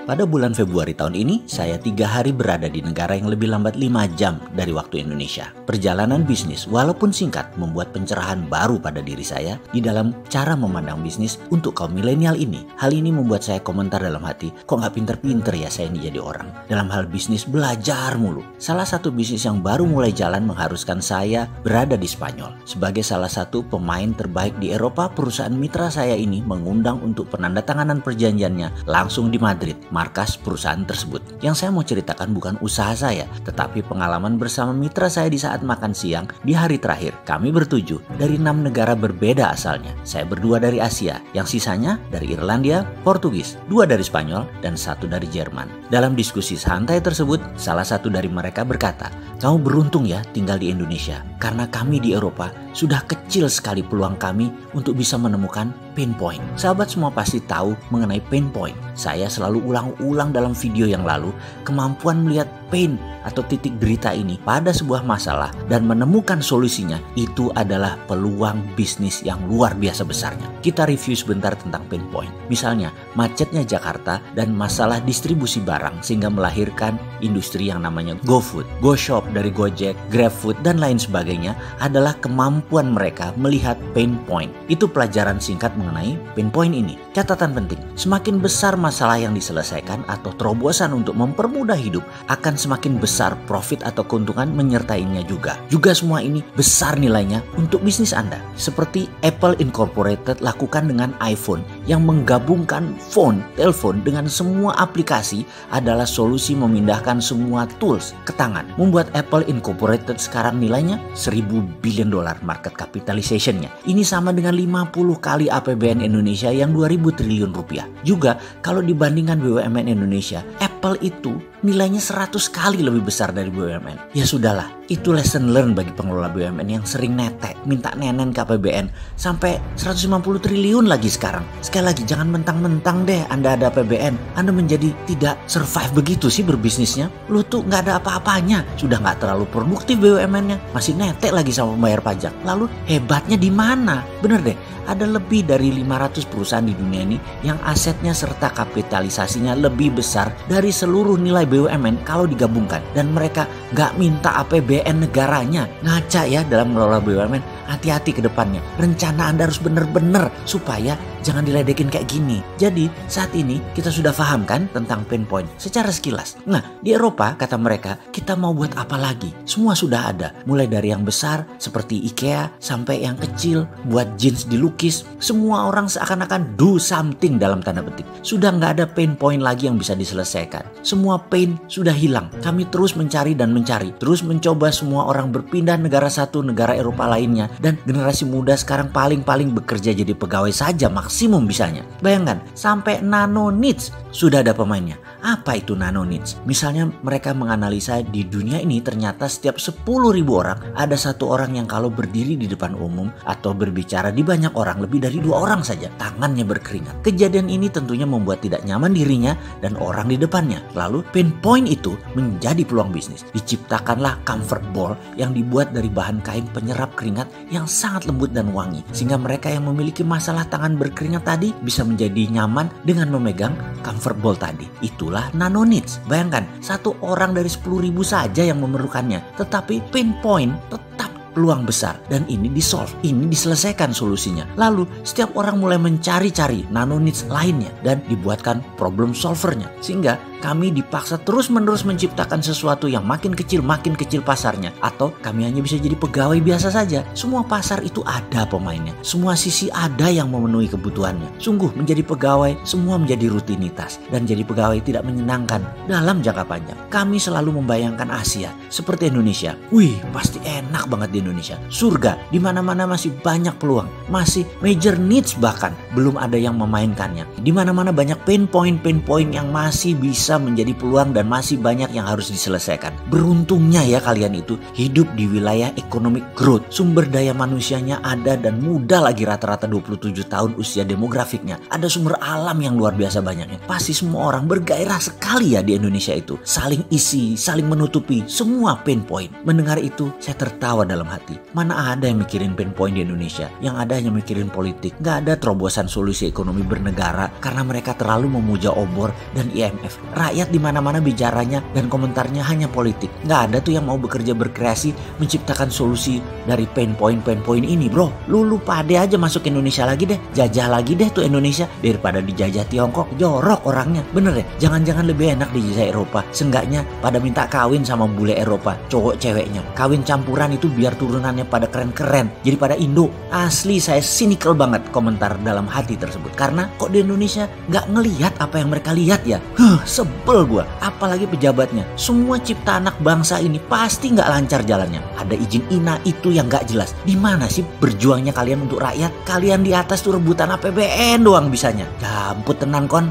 Pada bulan Februari tahun ini, saya 3 hari berada di negara yang lebih lambat 5 jam dari waktu Indonesia. Perjalanan bisnis, walaupun singkat, membuat pencerahan baru pada diri saya di dalam cara memandang bisnis untuk kaum milenial ini. Hal ini membuat saya komentar dalam hati, kok nggak pinter-pinter ya saya ini jadi orang. Dalam hal bisnis, belajar mulu. Salah satu bisnis yang baru mulai jalan mengharuskan saya berada di Spanyol. Sebagai salah satu pemain terbaik di Eropa, perusahaan mitra saya ini mengundang untuk penandatanganan perjanjiannya langsung di Madrid, markas perusahaan tersebut. Yang saya mau ceritakan bukan usaha saya, tetapi pengalaman bersama mitra saya di saat makan siang di hari terakhir. Kami bertujuh dari 6 negara berbeda asalnya. Saya berdua dari Asia, yang sisanya dari Irlandia, Portugis, 2 dari Spanyol, dan 1 dari Jerman. Dalam diskusi santai tersebut, salah satu dari mereka berkata, "Kamu beruntung ya tinggal di Indonesia, karena kami di Eropa sudah kecil sekali peluang kami untuk bisa menemukan pain point." Sahabat semua pasti tahu mengenai pain point. Saya selalu ulang-ulang dalam video yang lalu, kemampuan melihat pain atau titik derita ini pada sebuah masalah dan menemukan solusinya, itu adalah peluang bisnis yang luar biasa besarnya. Kita review sebentar tentang pain point. Misalnya, macetnya Jakarta dan masalah distribusi barang sehingga melahirkan industri yang namanya GoFood, GoShop dari Gojek, GrabFood, dan lain sebagainya adalah kemampuan mereka melihat pain point. Itu pelajaran singkat mengenai pain point ini. Catatan penting, semakin besar masalah yang diselesaikan atau terobosan untuk mempermudah hidup, akan semakin besar profit atau keuntungan menyertainya juga. Juga semua ini besar nilainya untuk bisnis Anda. Seperti Apple Incorporated lakukan dengan iPhone yang menggabungkan telepon dengan semua aplikasi adalah solusi memindahkan semua tools ke tangan. Membuat Apple Incorporated sekarang nilainya $1.000 billion market capitalization-nya. Ini sama dengan 50 kali APBN Indonesia yang 2.000 triliun rupiah. Juga kalau dibandingkan BUMN Indonesia, Apple itu nilainya 100 kali lebih besar dari BUMN. Ya sudahlah, itu lesson learn bagi pengelola BUMN yang sering netek, minta nenen ke APBN sampai 150 triliun lagi sekarang. Sekali lagi, jangan mentang-mentang deh Anda ada APBN, Anda menjadi tidak survive begitu sih berbisnisnya. Lu tuh nggak ada apa-apanya, sudah nggak terlalu produktif BUMN-nya, masih netek lagi sama pembayar pajak. Lalu hebatnya di mana? Bener deh, ada lebih dari 500 perusahaan di dunia ini yang asetnya serta kapitalisasinya lebih besar dari seluruh nilai BUMN kalau digabungkan, dan mereka nggak minta APBN negaranya. Ngaca ya dalam mengelola BUMN. Hati-hati ke depannya. Rencana Anda harus benar-benar supaya jangan diledekin kayak gini. Jadi saat ini kita sudah paham kan tentang pain point secara sekilas. Nah, di Eropa kata mereka, kita mau buat apa lagi? Semua sudah ada. Mulai dari yang besar seperti IKEA sampai yang kecil buat jeans dilukis. Semua orang seakan-akan do something dalam tanda petik. Sudah nggak ada pain point lagi yang bisa diselesaikan. Semua pain sudah hilang. Kami terus mencari dan mencari. Terus mencoba semua orang berpindah negara satu negara Eropa lainnya. Dan generasi muda sekarang paling-paling bekerja jadi pegawai saja maksimum bisanya. Bayangkan, sampai nano niche sudah ada pemainnya. Apa itu nano niche? Misalnya mereka menganalisa di dunia ini ternyata setiap 10.000 orang ada 1 orang yang kalau berdiri di depan umum atau berbicara di banyak orang, lebih dari 2 orang saja tangannya berkeringat. Kejadian ini tentunya membuat tidak nyaman dirinya dan orang di depannya. Lalu pain point itu menjadi peluang bisnis. Diciptakanlah comfort ball yang dibuat dari bahan kain penyerap keringat yang sangat lembut dan wangi, sehingga mereka yang memiliki masalah tangan berkeringat tadi bisa menjadi nyaman dengan memegang comfort ball tadi. Itulah nano niche. Bayangkan, 1 orang dari 10.000 saja yang memerlukannya, tetapi pain point tetap peluang besar, dan ini di-solve, ini diselesaikan solusinya. Lalu setiap orang mulai mencari-cari nano niche lainnya dan dibuatkan problem solvernya, sehingga kami dipaksa terus-menerus menciptakan sesuatu yang makin kecil pasarnya, atau kami hanya bisa jadi pegawai biasa saja. Semua pasar itu ada pemainnya, semua sisi ada yang memenuhi kebutuhannya. Sungguh menjadi pegawai semua menjadi rutinitas, dan jadi pegawai tidak menyenangkan dalam jangka panjang. Kami selalu membayangkan Asia seperti Indonesia. Wih, pasti enak banget di Indonesia. Surga, di mana-mana masih banyak peluang, masih major needs bahkan belum ada yang memainkannya. Di mana-mana banyak pain point yang masih bisa bisa menjadi peluang dan masih banyak yang harus diselesaikan. Beruntungnya ya kalian itu hidup di wilayah economic growth. Sumber daya manusianya ada dan muda lagi, rata-rata 27 tahun usia demografiknya. Ada sumber alam yang luar biasa banyaknya. Pasti semua orang bergairah sekali ya di Indonesia itu. Saling isi, saling menutupi semua pain point. Mendengar itu saya tertawa dalam hati. Mana ada yang mikirin pain point di Indonesia? Yang ada hanya mikirin politik. Gak ada terobosan solusi ekonomi bernegara karena mereka terlalu memuja obor dan IMF. Rakyat di mana-mana bicaranya dan komentarnya hanya politik. Nggak ada tuh yang mau bekerja berkreasi menciptakan solusi dari pain point ini, bro. Lu pade aja masuk Indonesia lagi deh, jajah lagi deh tuh Indonesia daripada dijajah Tiongkok. Jorok orangnya, bener ya. Jangan-jangan lebih enak dijajah Eropa. Seenggaknya pada minta kawin sama bule Eropa, cowok ceweknya. Kawin campuran itu biar turunannya pada keren-keren, jadi pada Indo. Asli saya cynical banget komentar dalam hati tersebut. Karena kok di Indonesia nggak ngelihat apa yang mereka lihat ya. Sebel gua. Apalagi pejabatnya. Semua cipta anak bangsa ini pasti nggak lancar jalannya. Ada izin INA itu yang nggak jelas. Di mana sih berjuangnya kalian untuk rakyat? Kalian di atas tuh rebutan APBN doang bisanya. Jamput tenan kon.